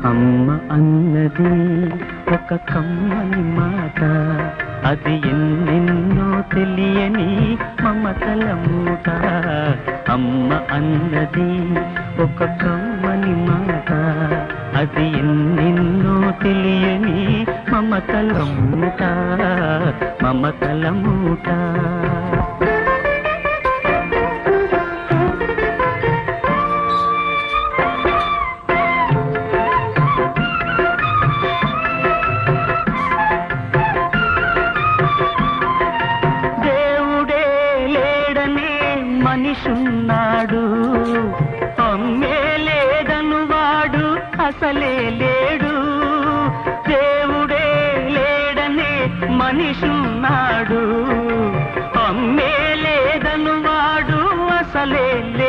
అమ్మ అన్నది ఒక కమ్మని మాట, అది ఎన్నెన్నో తెలియని మమతల మూట. అమ్మ అన్నది ఒక కమ్మని మాట, అది ఎన్నెన్నో తెలియని మమతల మూట, మమతల మూట. మనిషున్నాడు, అమ్మే లేదను వాడు అసలే లేడు. దేవుడే లేడనే మనిషున్నాడు, అమ్మే లేదను వాడు అసలే లేడు.